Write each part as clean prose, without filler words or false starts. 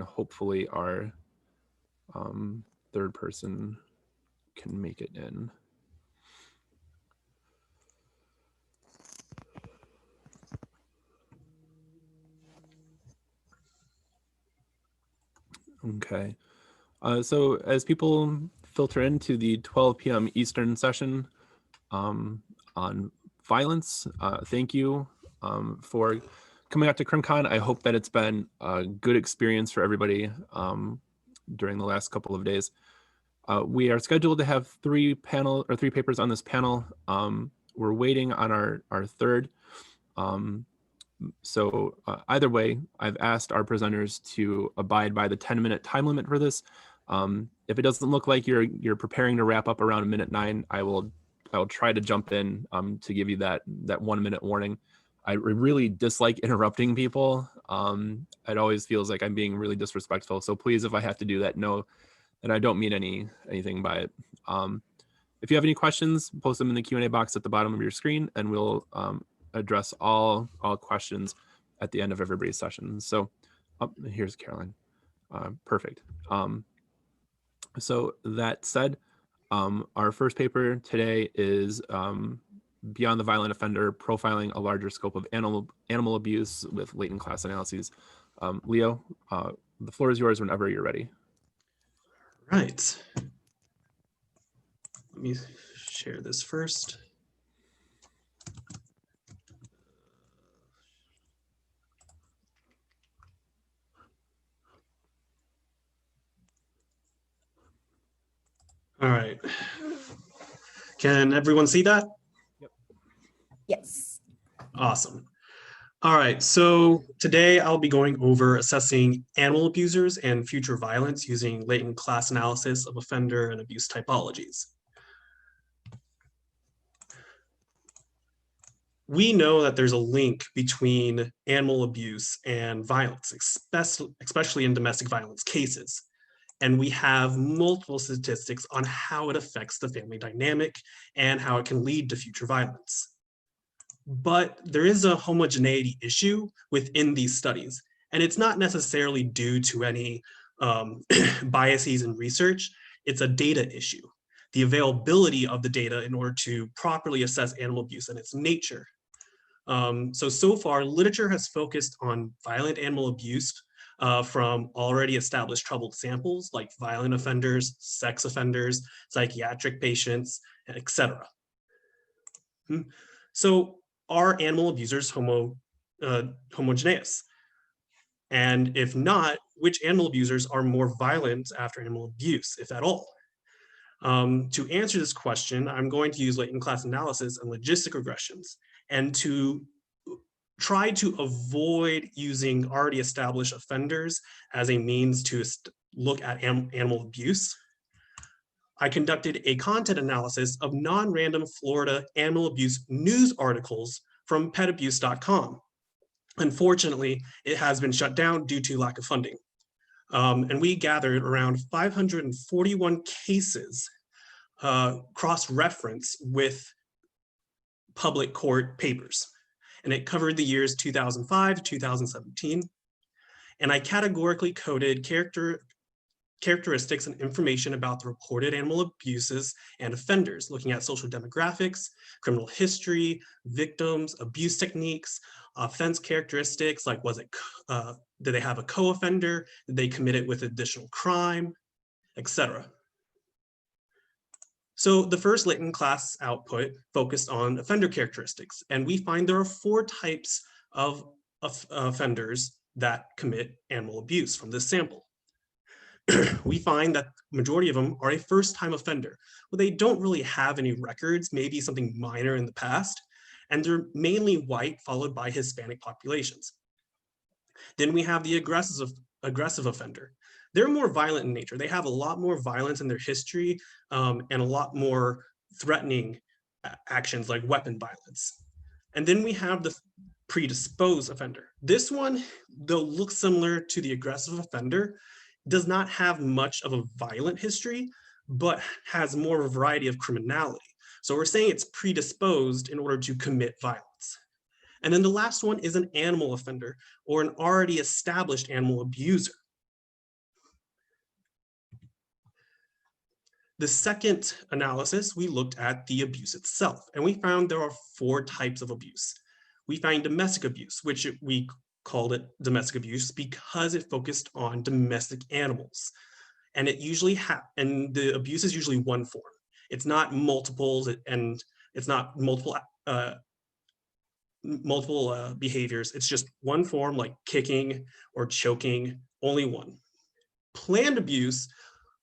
hopefully our third person can make it in. Okay. So as people filter into the 12 p.m. Eastern session on violence, thank you for coming out to CrimCon. I hope that it's been a good experience for everybody during the last couple of days. We are scheduled to have three papers on this panel. We're waiting on our third. So either way, I've asked our presenters to abide by the 10-minute time limit for this. If it doesn't look like you're preparing to wrap up around minute 9, I will try to jump in to give you that 1 minute warning. I really dislike interrupting people. It always feels like I'm being really disrespectful. So please, if I have to do that, know that I don't mean anything by it. If you have any questions, post them in the Q&A box at the bottom of your screen, and we'll address all questions at the end of everybody's session. So here's Caroline. Perfect. So that said, our first paper today is Beyond the Violent Offender, Profiling a Larger Scope of Animal Abuse with Latent Class Analyses. Leo, the floor is yours whenever you're ready. Right. Let me share this first. All right. Can everyone see that? Yep. Yes. Awesome. All right, so today I'll be going over assessing animal abusers and future violence using latent class analysis of offender and abuse typologies. We know that there's a link between animal abuse and violence, especially in domestic violence cases. And we have multiple statistics on how it affects the family dynamic and how it can lead to future violence. But there is a homogeneity issue within these studies, and it's not necessarily due to any biases in research. It's a data issue, the availability of the data in order to properly assess animal abuse and its nature. So far, literature has focused on violent animal abuse from already established troubled samples like violent offenders, sex offenders, psychiatric patients, etc. So are animal abusers homogeneous? And if not, which animal abusers are more violent after animal abuse, if at all? To answer this question, I'm going to use latent class analysis and logistic regressions, and to try to avoid using already established offenders as a means to look at animal abuse. I conducted a content analysis of non-random Florida animal abuse news articles from petabuse.com. Unfortunately, it has been shut down due to lack of funding. And we gathered around 541 cases cross-reference with public court papers. And it covered the years 2005 to 2017. And I categorically coded characteristics and information about the reported animal abuses and offenders, looking at social demographics, criminal history, victims, abuse techniques, offense characteristics, like did they have a co-offender, did they commit it with additional crime, etc. So the first latent class output focused on offender characteristics, and we find there are 4 types of offenders that commit animal abuse from this sample. We find that the majority of them are a first-time offender. Well, they don't really have any records, maybe something minor in the past, and they're mainly white, followed by Hispanic populations. Then we have the aggressive offender. They're more violent in nature. They have a lot more violence in their history and a lot more threatening actions like weapon violence. And then we have the predisposed offender. This one, though looks similar to the aggressive offender, does not have much of a violent history, but has more of a variety of criminality. So we're saying it's predisposed in order to commit violence. And then the last one is an animal offender or an already established animal abuser. The second analysis, we looked at the abuse itself, and we found there are 4 types of abuse. We find domestic abuse, which we called it domestic abuse because it focused on domestic animals. And it usually and the abuse is usually one form. It's not multiples, and it's not multiple behaviors. It's just one form, like kicking or choking, only one. Planned abuse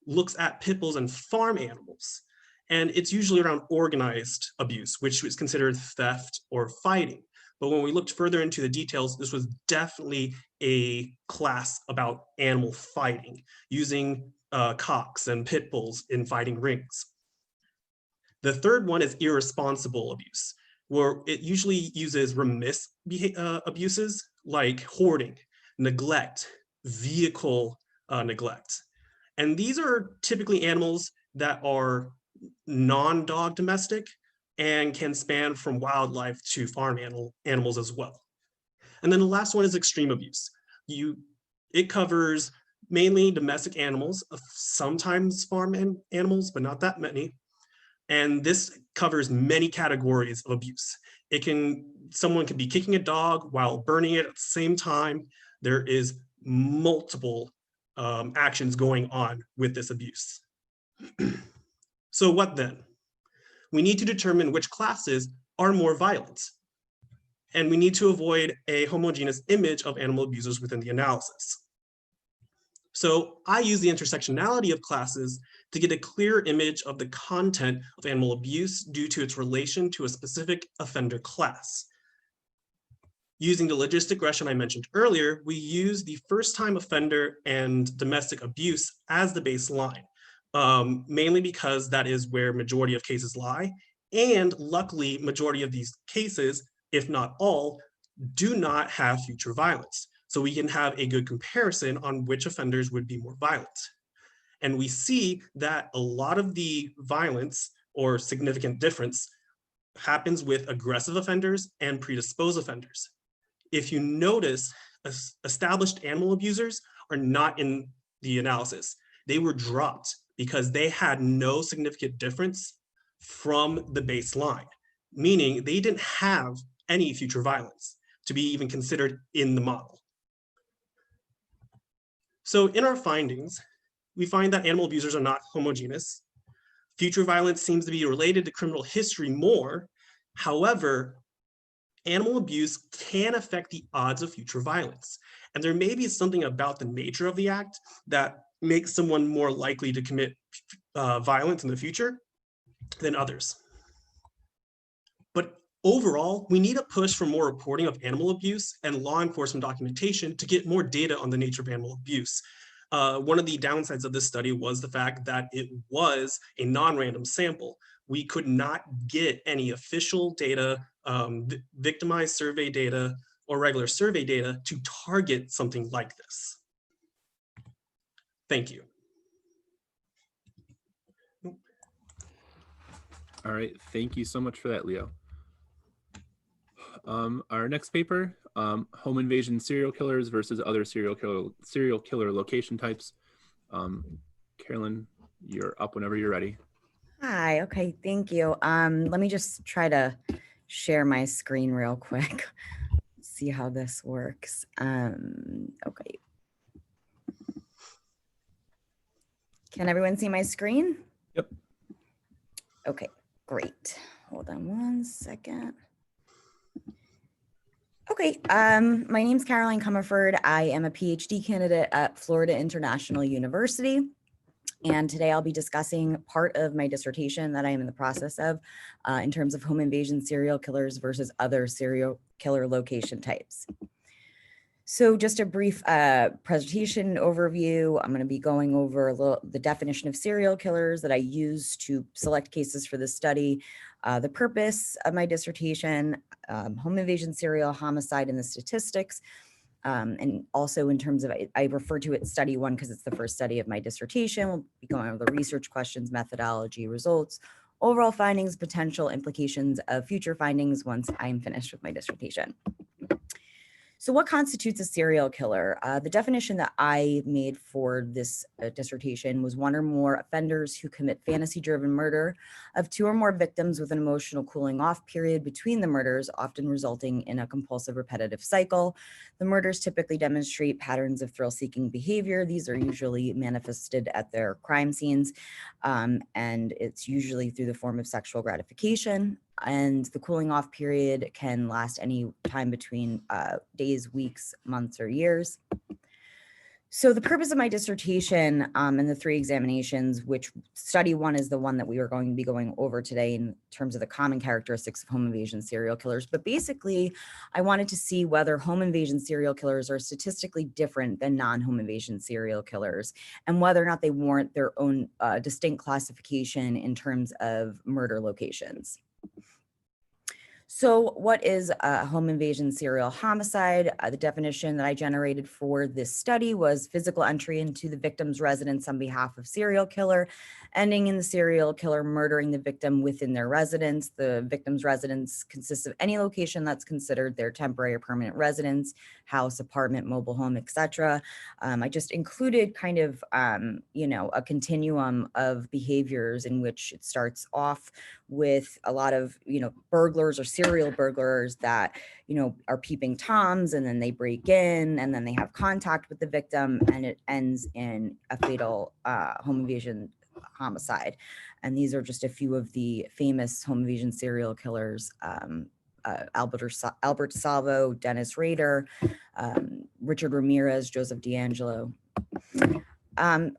looks at pit bulls and farm animals, and it's usually around organized abuse, which is considered theft or fighting. But when we looked further into the details, this was definitely a class about animal fighting, using cocks and pit bulls in fighting rings. The third one is irresponsible abuse, where it usually uses remiss abuses like hoarding, neglect, vehicle neglect. And these are typically animals that are non-dog domestic and can span from wildlife to farm animals as well. And then the last one is extreme abuse. It covers mainly domestic animals, sometimes farm animals, but not that many. And this covers many categories of abuse. Someone could be kicking a dog while burning it at the same time. There is multiple actions going on with this abuse. So what then? We need to determine which classes are more violent. And we need to avoid a homogeneous image of animal abusers within the analysis. So I use the intersectionality of classes to get a clear image of the content of animal abuse due to its relation to a specific offender class. Using the logistic regression I mentioned earlier, we use the first-time offender and domestic abuse as the baseline, mainly because that is where majority of cases lie. And luckily, majority of these cases, if not all, do not have future violence. So we can have a good comparison on which offenders would be more violent. And we see that a lot of the violence or significant difference happens with aggressive offenders and predisposed offenders. If you notice, established animal abusers are not in the analysis. They were dropped because they had no significant difference from the baseline, meaning they didn't have any future violence to be even considered in the model. So in our findings, we find that animal abusers are not homogeneous. Future violence seems to be related to criminal history more. However, animal abuse can affect the odds of future violence. And there may be something about the nature of the act that makes someone more likely to commit violence in the future than others. But overall, we need a push for more reporting of animal abuse and law enforcement documentation to get more data on the nature of animal abuse. One of the downsides of this study was the fact that it was a non-random sample. We could not get any official data, victimized survey data, or regular survey data to target something like this. Thank you. All right, thank you so much for that, Leo. Our next paper, home invasion serial killers versus other serial killer location types. Carolyn, you're up whenever you're ready. Hi, okay, thank you. Let me just try to share my screen real quick. See how this works. Okay. Can everyone see my screen? Yep. Okay, great. Hold on one second. Okay, my name's Caroline Comerford. I am a PhD candidate at Florida International University. And today I'll be discussing part of my dissertation that I am in the process of in terms of home invasion serial killers versus other serial killer location types. So just a brief presentation overview. I'm going to be going over the definition of serial killers that I use to select cases for this study, the purpose of my dissertation, home invasion, serial homicide, and the statistics. And also in terms of, I refer to it study one because it's the first study of my dissertation. We'll be going over the research questions, methodology, results, overall findings, potential implications of future findings once I'm finished with my dissertation. So what constitutes a serial killer? The definition that I made for this dissertation was one or more offenders who commit fantasy-driven murder of two or more victims with an emotional cooling off period between the murders, often resulting in a compulsive repetitive cycle. The murders typically demonstrate patterns of thrill-seeking behavior. These are usually manifested at their crime scenes, and it's usually through the form of sexual gratification. And the cooling off period can last any time between days, weeks, months, or years. So the purpose of my dissertation and the three examinations, which study one is the one that we are going to be going over today in terms of the common characteristics of home invasion serial killers. But basically, I wanted to see whether home invasion serial killers are statistically different than non-home invasion serial killers, and whether or not they warrant their own distinct classification in terms of murder locations. So what is a home invasion serial homicide? The definition that I generated for this study was physical entry into the victim's residence on behalf of serial killer, ending in the serial killer murdering the victim within their residence. The victim's residence consists of any location that's considered their temporary or permanent residence, house, apartment, mobile home, etc. I just included kind of, a continuum of behaviors in which it starts off with a lot of, burglars or serial burglars that, are peeping Toms, and then they break in and then they have contact with the victim, and it ends in a fatal home invasion homicide. And these are just a few of the famous home invasion serial killers: Albert Salvo, Dennis Rader, Richard Ramirez, Joseph D'Angelo.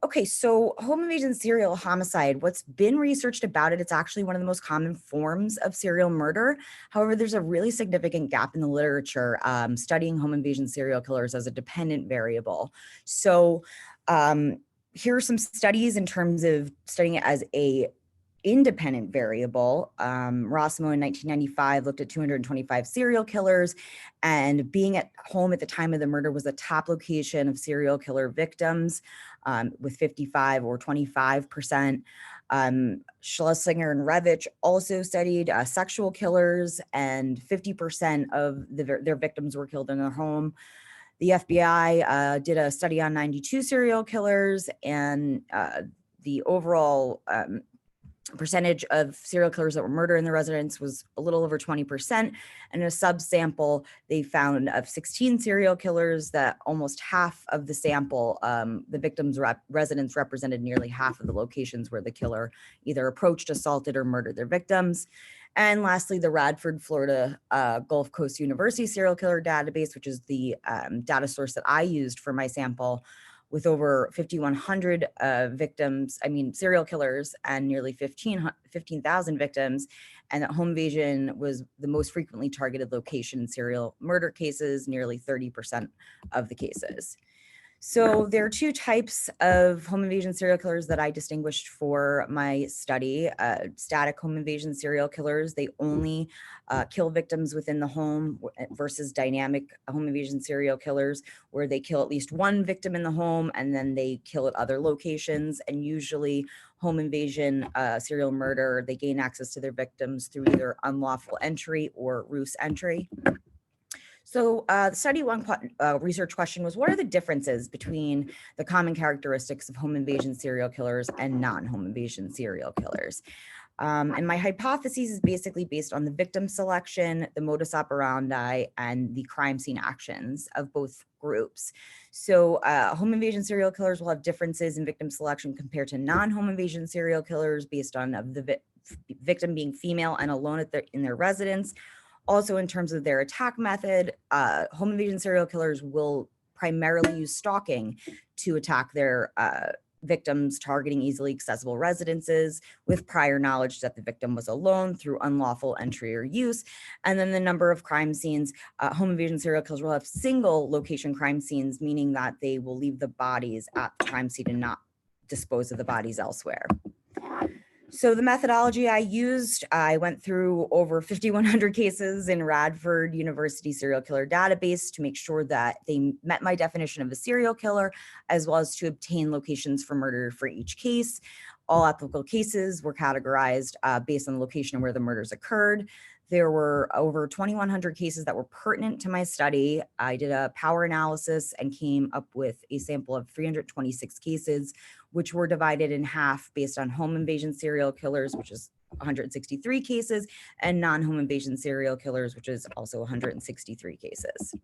Okay, so home invasion serial homicide, what's been researched about it, it's actually one of the most common forms of serial murder. However, there's a really significant gap in the literature studying home invasion serial killers as a dependent variable. So here are some studies in terms of studying it as a independent variable. Rossimo in 1995 looked at 225 serial killers, and being at home at the time of the murder was the top location of serial killer victims, with 55 or 25%. Schlesinger and Revich also studied sexual killers, and 50% of their victims were killed in their home. The FBI did a study on 92 serial killers, and the overall percentage of serial killers that were murdered in the residence was a little over 20%. And in a subsample, they found of 16 serial killers that almost half of the sample, the victim's residence represented nearly half of the locations where the killer either approached, assaulted, or murdered their victims. And lastly, the Radford, Florida Gulf Coast University serial killer database, which is the data source that I used for my sample, with over 5,100 serial killers and nearly 15,000 victims, and that home invasion was the most frequently targeted location in serial murder cases, nearly 30% of the cases. So there are two types of home invasion serial killers that I distinguished for my study. Static home invasion serial killers, they only kill victims within the home, versus dynamic home invasion serial killers, where they kill at least one victim in the home and then they kill at other locations. And usually home invasion serial murder, they gain access to their victims through either unlawful entry or ruse entry. So the study one research question was, what are the differences between the common characteristics of home invasion serial killers and non-home invasion serial killers? And my hypothesis is basically based on the victim selection, the modus operandi, and the crime scene actions of both groups. So home invasion serial killers will have differences in victim selection compared to non-home invasion serial killers based on the victim being female and alone in their residence. Also, in terms of their attack method, home invasion serial killers will primarily use stalking to attack their victims, targeting easily accessible residences with prior knowledge that the victim was alone through unlawful entry or use. And then the number of crime scenes, home invasion serial killers will have single location crime scenes, meaning that they will leave the bodies at the crime scene and not dispose of the bodies elsewhere. So the methodology I used, I went through over 5,100 cases in Radford University serial killer database to make sure that they met my definition of a serial killer, as well as to obtain locations for murder for each case. All applicable cases were categorized based on the location where the murders occurred. There were over 2,100 cases that were pertinent to my study. I did a power analysis and came up with a sample of 326 cases, which were divided in half based on home invasion serial killers, which is 163 cases, and non-home invasion serial killers, which is also 163 cases.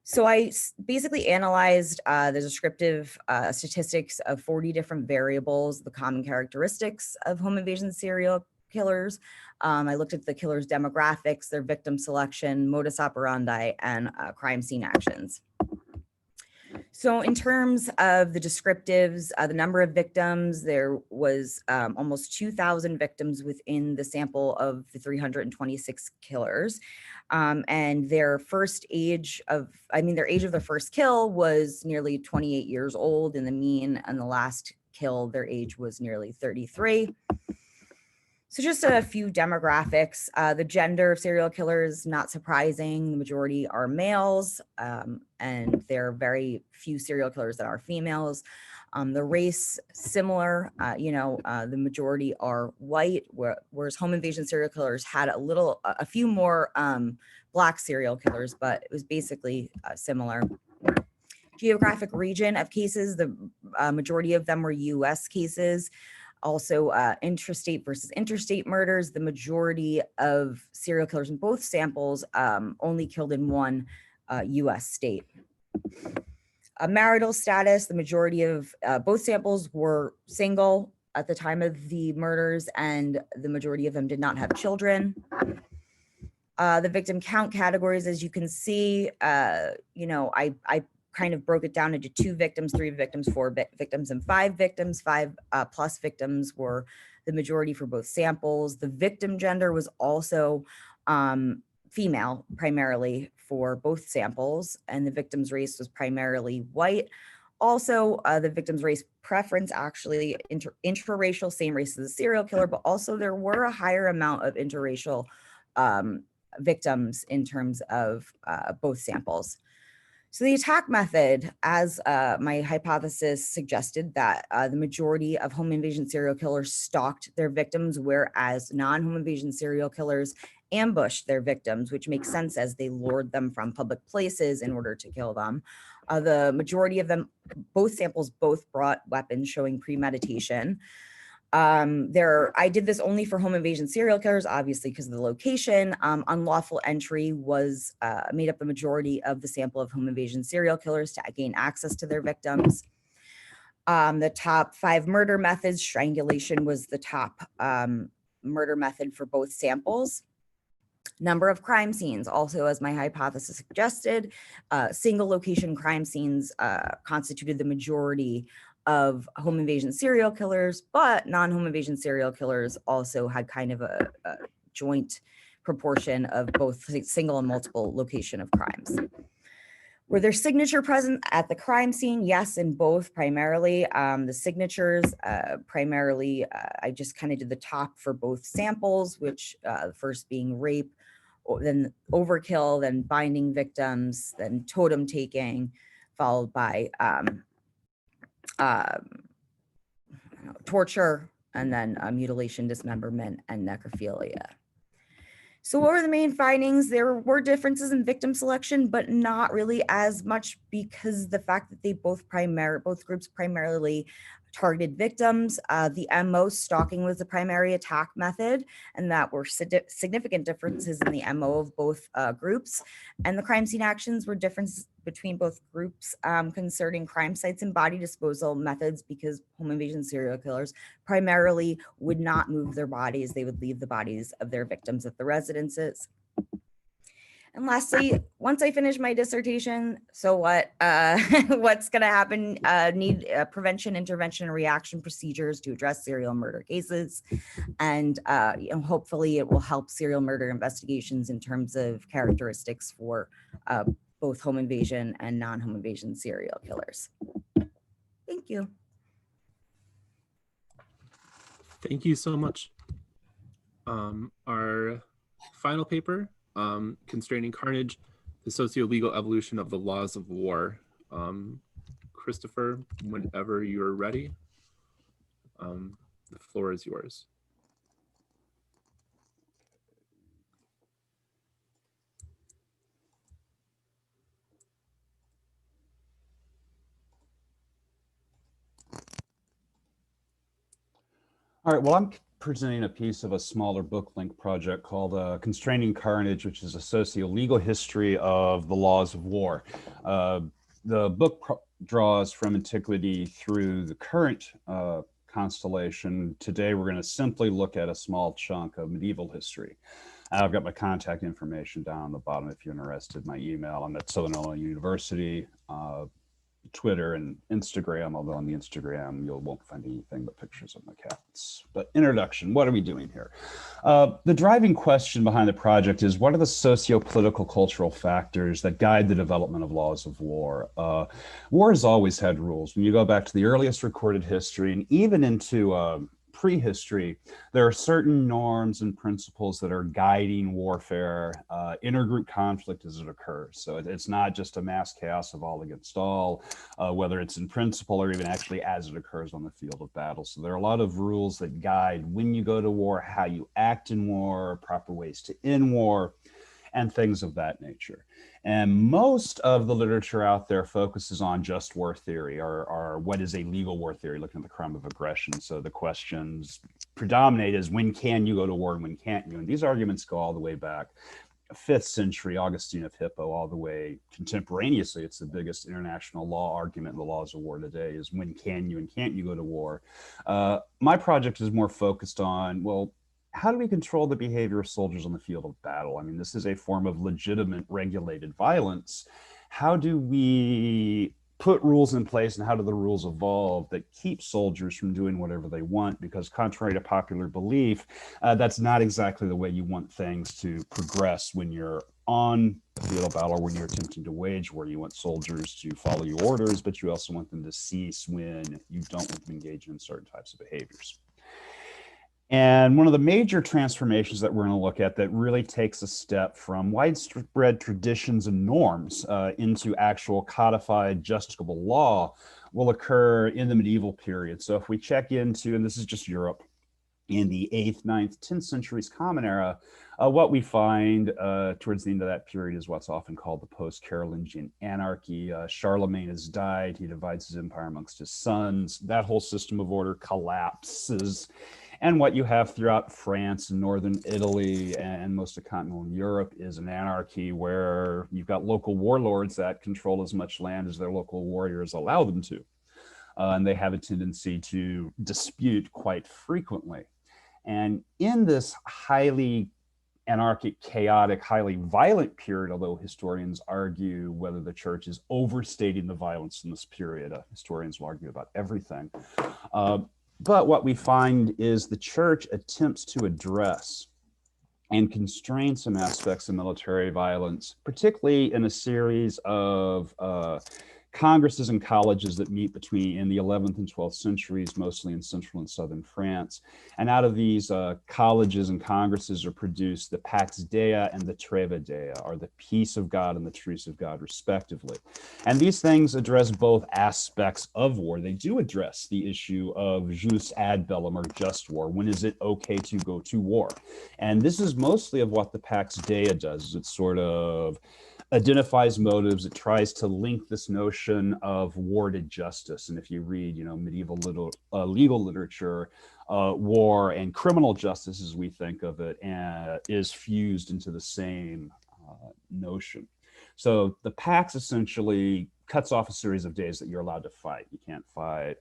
So I basically analyzed the descriptive statistics of 40 different variables, the common characteristics of home invasion serial killers. I looked at the killers' demographics, their victim selection, modus operandi, and crime scene actions. So in terms of the descriptives, the number of victims, there was almost 2,000 victims within the sample of the 326 killers. And their age of their first kill was nearly 28 years old in the mean, and the last kill, their age was nearly 33. So just a few demographics. The gender of serial killers, not surprising. The majority are males, and there are very few serial killers that are females. The race, similar, the majority are white, whereas home invasion serial killers had a few more Black serial killers, but it was basically similar. Geographic region of cases, the majority of them were US cases. Also, intrastate versus interstate murders. The majority of serial killers in both samples only killed in one US state. Marital status, the majority of both samples were single at the time of the murders, and the majority of them did not have children. The victim count categories, as you can see, I kind of broke it down into 2 victims, 3 victims, 4 victims, and 5 victims. 5 plus victims were the majority for both samples. The victim gender was also female, primarily for both samples, and the victim's race was primarily white. Also, the victim's race preference, actually intraracial, same race as the serial killer, but also there were a higher amount of interracial victims in terms of both samples. So the attack method, as my hypothesis suggested, that the majority of home invasion serial killers stalked their victims, whereas non-home invasion serial killers ambushed their victims, which makes sense as they lured them from public places in order to kill them. The majority of them, both samples, both brought weapons showing premeditation. I did this only for home invasion serial killers, obviously because of the location. Unlawful entry was made up the majority of the sample of home invasion serial killers to gain access to their victims. The top 5 murder methods, strangulation was the top murder method for both samples. Number of crime scenes, also as my hypothesis suggested, single location crime scenes constituted the majority of home invasion serial killers, but non-home invasion serial killers also had kind of a joint proportion of both single and multiple location of crimes. Were there signature present at the crime scene? Yes, in both primarily. The signatures primarily, I just kind of did the top for both samples, which the first being rape, then overkill, then binding victims, then totem taking, followed by torture, and then mutilation, dismemberment, and necrophilia. So what were the main findings? There were differences in victim selection, but not really as much, because the fact that they both groups primarily targeted victims. The MO, stalking, was the primary attack method, and that were significant differences in the MO of both groups. And the crime scene actions were differences between both groups concerning crime sites and body disposal methods, because home invasion serial killers primarily would not move their bodies. They would leave the bodies of their victims at the residences. And lastly, once I finish my dissertation, so what? What's going to happen? Need prevention, intervention, and reaction procedures to address serial murder cases, and hopefully it will help serial murder investigations in terms of characteristics for both home invasion and non-home invasion serial killers. Thank you. Thank you so much. Our final paper, Constraining Carnage, the socio-legal evolution of the laws of war. Christopher, whenever you're ready, the floor is yours. All right, well, I'm presenting a piece of a smaller book length project called Constraining Carnage, which is a socio-legal history of the laws of war. The book draws from antiquity through the current constellation. Today, we're going to simply look at a small chunk of medieval history. I've got my contact information down on the bottom if you're interested. My email, I'm at Southern Illinois University. Twitter and Instagram, although on the Instagram you won't find anything but pictures of my cats. But introduction, what are we doing here? The driving question behind the project is, what are the socio-political cultural factors that guide the development of laws of war? War has always had rules. When you go back to the earliest recorded history and even into prehistory, there are certain norms and principles that are guiding warfare, intergroup conflict as it occurs. So it's not just a mass chaos of all against all, whether it's in principle or even actually as it occurs on the field of battle. So there are a lot of rules that guide when you go to war, how you act in war, proper ways to end war, and things of that nature. And most of the literature out there focuses on just war theory, or what is a legal war theory, looking at the crime of aggression. So the questions predominate is, when can you go to war and when can't you? And these arguments go all the way back 5th century, Augustine of Hippo, all the way contemporaneously. It's the biggest international law argument in the laws of war today, is when can you and can't you go to war? My project is more focused on, well, how do we control the behavior of soldiers on the field of battle? I mean, this is a form of legitimate regulated violence. How do we put rules in place, and how do the rules evolve that keep soldiers from doing whatever they want? Because contrary to popular belief, that's not exactly the way you want things to progress when you're on the field of battle, or when you're attempting to wage war. You want soldiers to follow your orders, but you also want them to cease when you don't want them engaging in certain types of behaviors. And one of the major transformations that we're going to look at that really takes a step from widespread traditions and norms into actual codified justiciable law will occur in the medieval period. So if we check into, and this is just Europe, in the 8th, 9th, 10th centuries Common Era, what we find towards the end of that period is what's often called the post-Carolingian anarchy. Charlemagne has died. He divides his empire amongst his sons. That whole system of order collapses. And what you have throughout France and northern Italy and most of continental Europe is an anarchy where you've got local warlords that control as much land as their local warriors allow them to. And they have a tendency to dispute quite frequently. And in this highly anarchic, chaotic, highly violent period, although historians argue whether the church is overstating the violence in this period, historians will argue about everything. But what we find is the church attempts to address and constrain some aspects of military violence, particularly in a series of congresses and colleges that meet between in the 11th and 12th centuries, mostly in central and southern France. And out of these colleges and congresses are produced the Pax Dei and the Treva Dei, or the peace of God and the truce of God, respectively. And these things address both aspects of war. They do address the issue of jus ad bellum, or just war. When is it okay to go to war? And this is mostly of what the Pax Dei does. It sort of identifies motives. It tries to link this notion of war to justice. And if you read, medieval legal literature, war and criminal justice, as we think of it, is fused into the same notion. So the Pax essentially cuts off a series of days that you're allowed to fight. You can't fight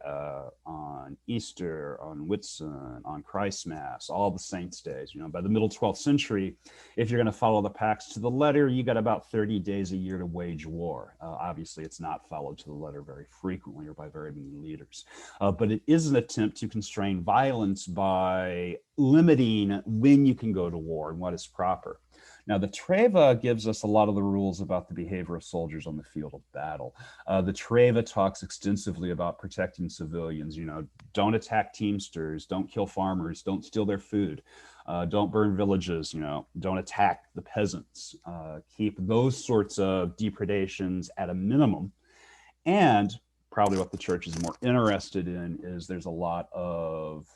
on Easter, on Whitsun, on Christmas, all the saints' days. By the middle 12th century, if you're going to follow the Pax to the letter, you got about 30 days a year to wage war. Obviously, it's not followed to the letter very frequently or by very many leaders. But it is an attempt to constrain violence by limiting when you can go to war and what is proper. Now, the Treva gives us a lot of the rules about the behavior of soldiers on the field of battle. The Treva talks extensively about protecting civilians. Don't attack teamsters, don't kill farmers, don't steal their food, don't burn villages, don't attack the peasants. Keep those sorts of depredations at a minimum. And probably what the church is more interested in is there's a lot of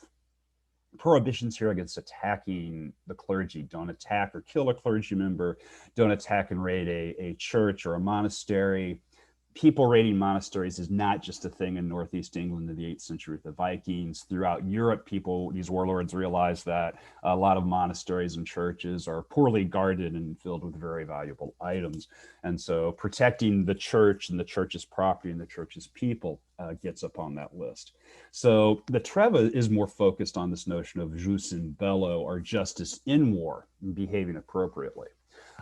prohibitions here against attacking the clergy. Don't attack or kill a clergy member. Don't attack and raid a church or a monastery. people raiding monasteries is not just a thing in Northeast England in the 8th century with the Vikings. Throughout Europe, these warlords realized that a lot of monasteries and churches are poorly guarded and filled with very valuable items. And so protecting the church and the church's property and the church's people gets up on that list. So the Treva is more focused on this notion of jus in bello, or justice in war, and behaving appropriately.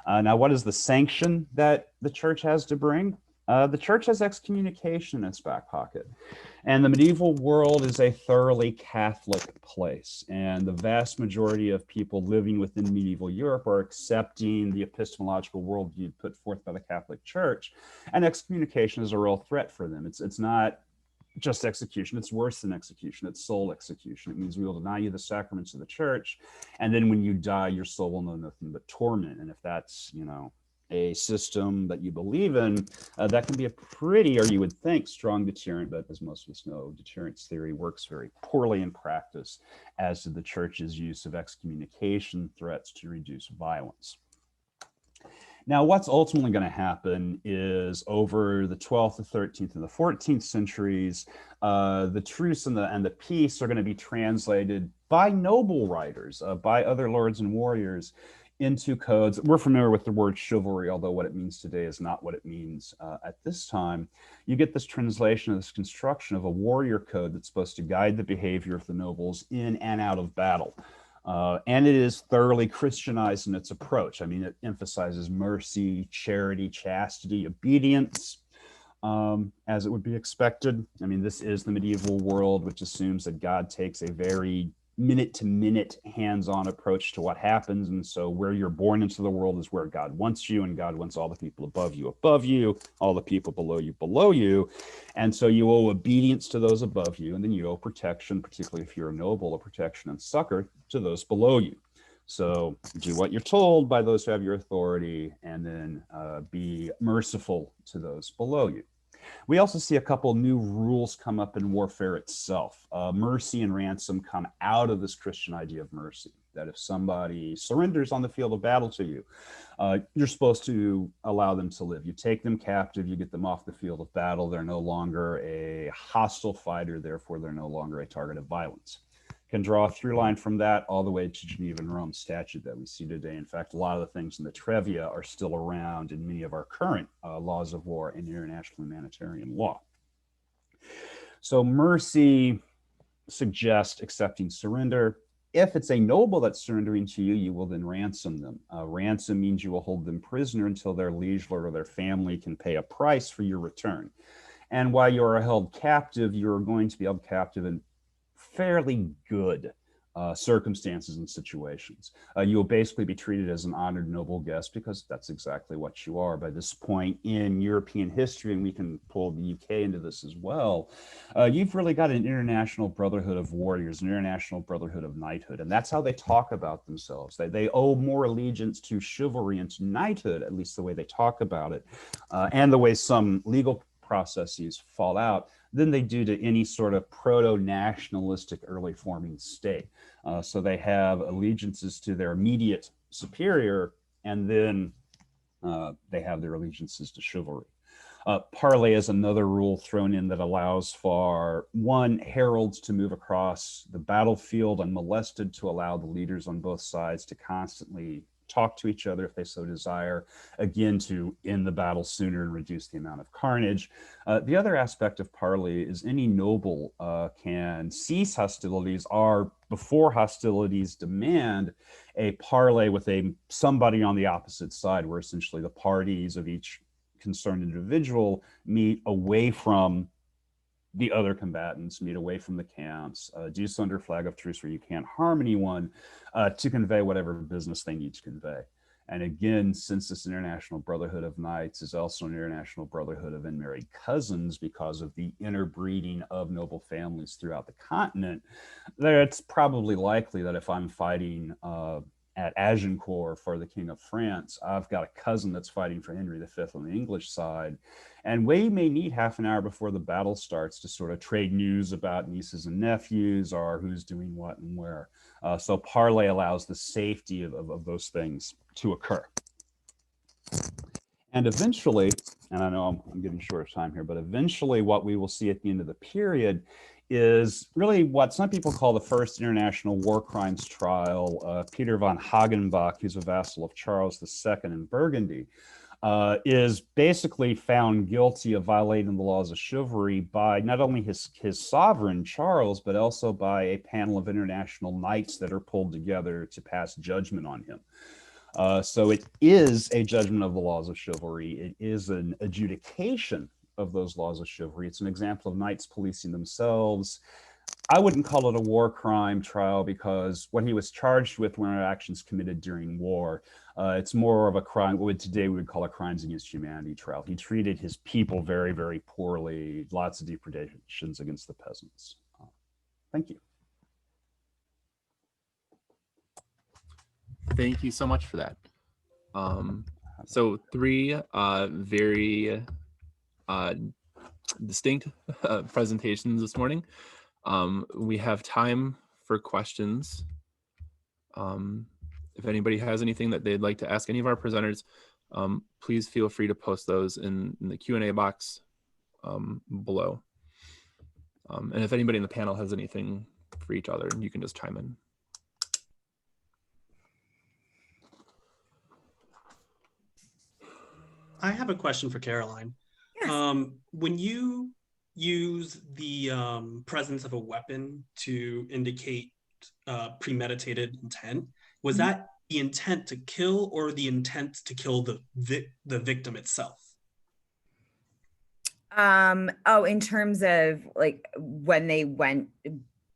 Now, what is the sanction that the church has to bring? The church has excommunication in its back pocket. And the medieval world is a thoroughly Catholic place. And the vast majority of people living within medieval Europe are accepting the epistemological worldview put forth by the Catholic Church. And excommunication is a real threat for them. It's not just execution, it's worse than execution, it's soul execution. It means we will deny you the sacraments of the church. And then when you die, your soul will know nothing but torment. And if that's, a system that you believe in, that can be a pretty, or you would think, strong deterrent, but as most of us know, deterrence theory works very poorly in practice, as did the church's use of excommunication threats to reduce violence. Now, what's ultimately going to happen is over the 12th, the 13th, and the 14th centuries, the truce and the peace are going to be translated by noble writers, by other lords and warriors, into codes. We're familiar with the word chivalry, although what it means today is not what it means at this time. You get this translation of this construction of a warrior code that's supposed to guide the behavior of the nobles in and out of battle. And it is thoroughly Christianized in its approach. I mean, it emphasizes mercy, charity, chastity, obedience, as it would be expected. I mean, this is the medieval world, which assumes that God takes a very minute-to-minute hands-on approach to what happens. And so where you're born into the world is where God wants you, and God wants all the people above you, all the people below you. And so you owe obedience to those above you, and then you owe protection, particularly if you're a noble, a protection and succor to those below you. So do what you're told by those who have your authority, and then be merciful to those below you. We also see a couple new rules come up in warfare itself. Mercy and ransom come out of this Christian idea of mercy, that if somebody surrenders on the field of battle to you, you're supposed to allow them to live. You take them captive, you get them off the field of battle. They're no longer a hostile fighter, therefore they're no longer a target of violence. Can draw a through line from that all the way to Geneva and Rome statute that we see today. In fact, a lot of the things in the Trevia are still around in many of our current laws of war and international humanitarian law. So mercy suggests accepting surrender. If it's a noble that's surrendering to you, you will then ransom them. Ransom means you will hold them prisoner until their liege lord or their family can pay a price for your return. And while you are held captive, you're going to be held captive in fairly good circumstances and situations. You will basically be treated as an honored noble guest, because that's exactly what you are by this point in European history, and we can pull the UK into this as well. You've really got an international brotherhood of warriors, an international brotherhood of knighthood, and that's how they talk about themselves. They owe more allegiance to chivalry and to knighthood, at least the way they talk about it, and the way some legal processes fall out, than they do to any sort of proto-nationalistic early forming state. So they have allegiances to their immediate superior, and then they have their allegiances to chivalry. Parley is another rule thrown in that allows for, one, heralds to move across the battlefield unmolested, to allow the leaders on both sides to constantly talk to each other if they so desire, again, to end the battle sooner and reduce the amount of carnage. The other aspect of parley is any noble can cease hostilities, or before hostilities demand a parley with somebody on the opposite side, where essentially the parties of each concerned individual meet away from the other combatants, meet away from the camps, do so under flag of truce where you can't harm anyone, to convey whatever business they need to convey. And again, since this international brotherhood of knights is also an international brotherhood of unmarried cousins, because of the interbreeding of noble families throughout the continent, it's probably likely that if I'm fighting at Agincourt for the King of France, I've got a cousin that's fighting for Henry V on the English side. And we may need half an hour before the battle starts to sort of trade news about nieces and nephews, or who's doing what and where. So parley allows the safety of those things to occur. And eventually, and I know I'm getting short of time here, but eventually what we will see at the end of the period is really what some people call the first international war crimes trial. Peter von Hagenbach, who's a vassal of Charles II in Burgundy, is basically found guilty of violating the laws of chivalry by not only his sovereign, Charles, but also by a panel of international knights that are pulled together to pass judgment on him. So it is a judgment of the laws of chivalry. It is an adjudication of those laws of chivalry. It's an example of knights policing themselves. I wouldn't call it a war crime trial because what he was charged with were actions committed during war. It's more of a crime, what today we would call a crimes against humanity trial. He treated his people very, very poorly, lots of depredations against the peasants. Thank you. Thank you so much for that. So three very distinct presentations this morning. We have time for questions. If anybody has anything that they'd like to ask any of our presenters, please feel free to post those in the Q&A box below. And if anybody in the panel has anything for each other, you can just chime in. I have a question for Caroline. Yes. When you use the presence of a weapon to indicate premeditated intent, was that the intent to kill or the intent to kill the victim itself? Oh, in terms of like when they went,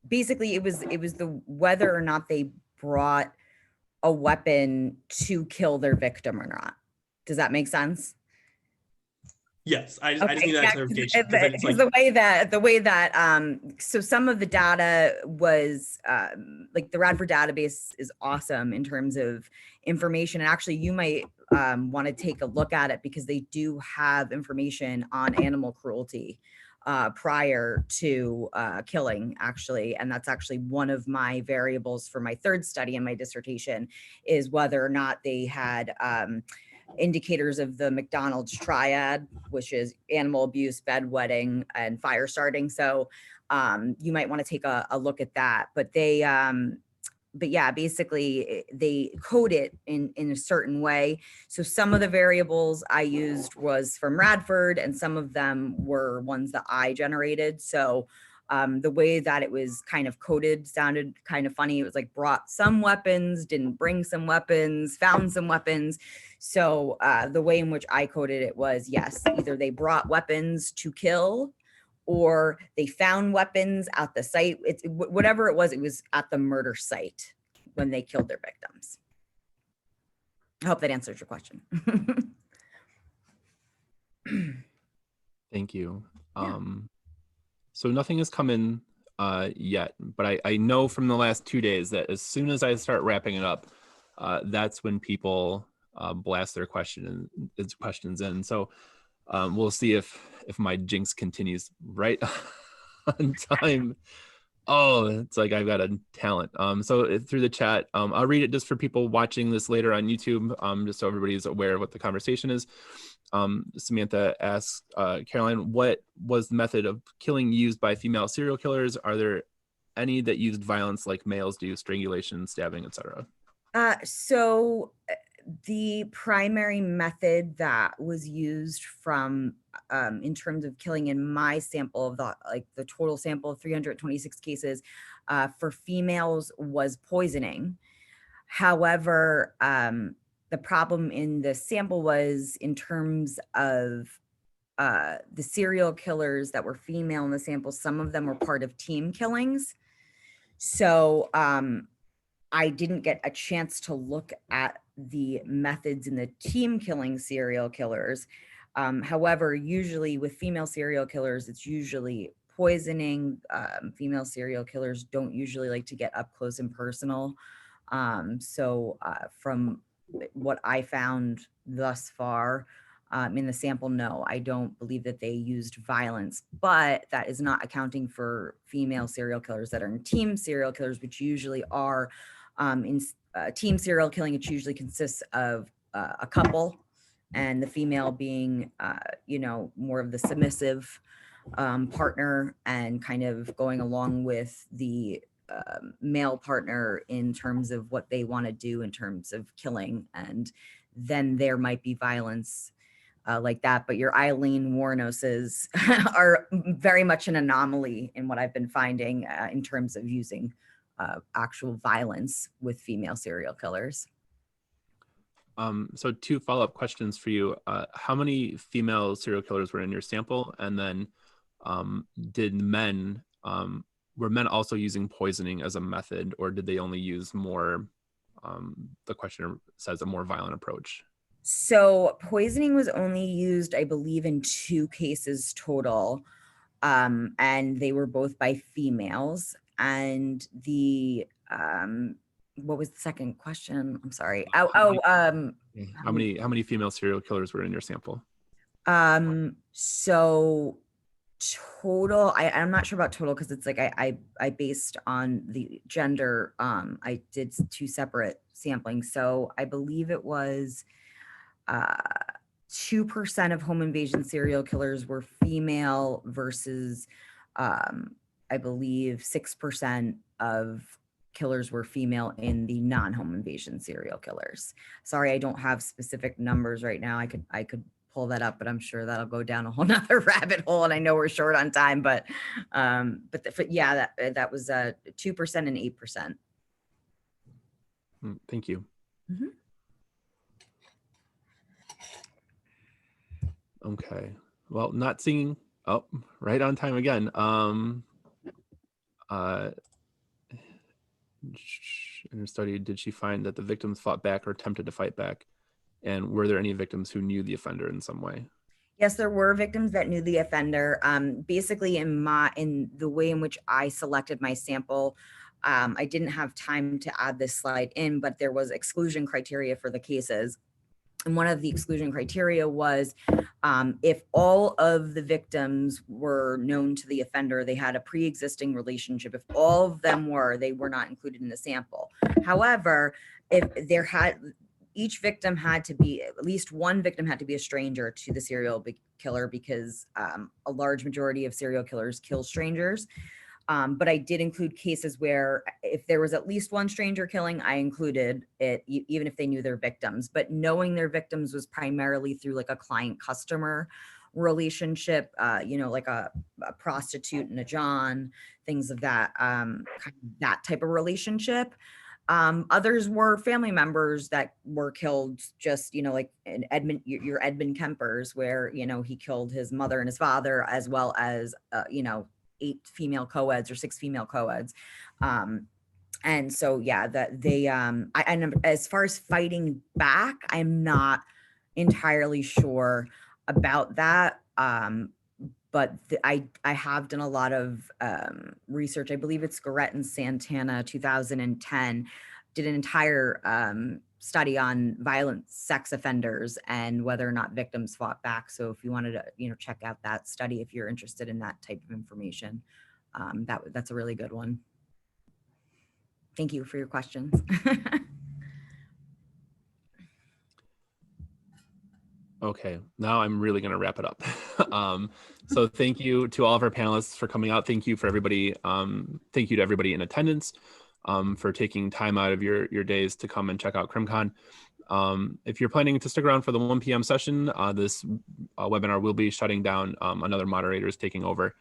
basically it was the whether or not they brought a weapon to kill their victim or not. Does that make sense? Yes, I just need that clarification. Because the way that so some of the data was like the Radford database is awesome in terms of information, and actually you might want to take a look at it because they do have information on animal cruelty prior to killing, actually, and that's actually one of my variables for my third study in my dissertation, is whether or not they had indicators of the McDonald's triad, which is animal abuse, bedwetting, and fire starting. So you might want to take a look at that. But they, but yeah, basically they code it in a certain way. So some of the variables I used was from Radford, and some of them were ones that I generated. So the way that it was kind of coded sounded kind of funny. It was like brought some weapons, didn't bring some weapons, found some weapons. So the way in which I coded it was, yes, either they brought weapons to kill or they found weapons at the site. It's whatever it was at the murder site when they killed their victims. I hope that answers your question. Thank you. Yeah. So nothing has come in yet, but I know from the last 2 days that as soon as I start wrapping it up, that's when people blast their questions in. So we'll see if my jinx continues right on time. Oh, it's like I've got a talent. So through the chat, I'll read it just for people watching this later on YouTube, just so everybody's aware of what the conversation is. Samantha asks, Caroline, what was the method of killing used by female serial killers? Are there any that used violence like males do, strangulation, stabbing, etc.? So the primary method that was used from in terms of killing in my sample of the total sample of 326 cases for females was poisoning. However, the problem in the sample was in terms of the serial killers that were female in the sample, some of them were part of team killings. So I didn't get a chance to look at the methods in the team killing serial killers. However, usually with female serial killers, it's usually poisoning. Female serial killers don't usually like to get up close and personal. So from what I found thus far in the sample, no, I don't believe that they used violence, but that is not accounting for female serial killers that are in team serial killers, which usually are in team serial killing. It usually consists of a couple and the female being, you know, more of the submissive partner, and kind of going along with the male partner in terms of what they want to do in terms of killing. And then there might be violence like that. But your Eileen Warnoses are very much an anomaly in what I've been finding in terms of using actual violence with female serial killers. So 2 follow-up questions for you. How many female serial killers were in your sample? And then were men also using poisoning as a method, or did they only use more, the questioner says, a more violent approach? So poisoning was only used, I believe, in 2 cases total. And they were both by females. And the, what was the second question? I'm sorry. How many female serial killers were in your sample? So total, I'm not sure about total, because it's like I based on the gender. I did 2 separate samplings. So I believe it was 2% of home invasion serial killers were female versus I believe 6% of killers were female in the non-home invasion serial killers. Sorry, I don't have specific numbers right now. I could pull that up, but I'm sure that'll go down a whole nother rabbit hole, and I know we're short on time, but yeah, that was 2% and 8%. Thank you. Mhm. Okay. Well, not seeing, right on time again. In her study, did she find that the victims fought back or attempted to fight back? And were there any victims who knew the offender in some way? Yes, there were victims that knew the offender. Basically, in the way in which I selected my sample, I didn't have time to add this slide in, but there was exclusion criteria for the cases. And one of the exclusion criteria was if all of the victims were known to the offender, they had a pre-existing relationship. If all of them were, they were not included in the sample. However, each victim had to be, at least one victim had to be a stranger to the serial killer, because a large majority of serial killers kill strangers. But I did include cases where if there was at least one stranger killing, I included it, even if they knew their victims. But knowing their victims was primarily through like a client-customer relationship, you know, like a prostitute and a John, things of that, kind of that type of relationship. Others were family members that were killed, just, you know, like in your Edmund Kemper's, where, you know, he killed his mother and his father, as well as, you know, 8 female co-eds or 6 female co-eds. And so, yeah, that they, and as far as fighting back, I'm not entirely sure about that. But I have done a lot of research. I believe it's Garrett and Santana, 2010, did an entire study on violent sex offenders and whether or not victims fought back. So if you wanted to, you know, check out that study, if you're interested in that type of information, that's a really good one. Thank you for your questions. Okay, now I'm really going to wrap it up. So thank you to all of our panelists for coming out. Thank you for everybody. Thank you to everybody in attendance for taking time out of your days to come and check out CrimCon. If you're planning to stick around for the 1 p.m. session, this webinar will be shutting down. Another moderator is taking over.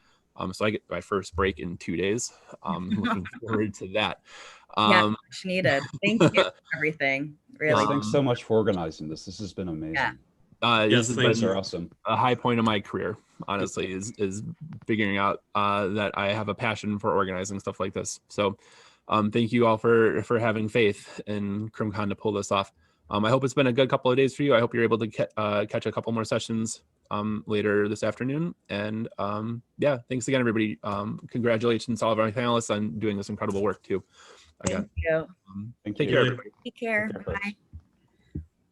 So I get my first break in 2 days. Looking forward to that. Yeah, much needed. Thank you for everything. Really. Thanks so much for organizing this. This has been amazing. Yeah. This has been awesome. A high point of my career, honestly, is figuring out that I have a passion for organizing stuff like this. So thank you all for having faith in CrimCon to pull this off. I hope it's been a good couple of days for you. I hope you're able to catch a couple more sessions later this afternoon. And yeah, thanks again, everybody. Congratulations to all of our panelists on doing this incredible work too. Again. Thank you. Take care, everybody. Take care. Take care, folks. Bye.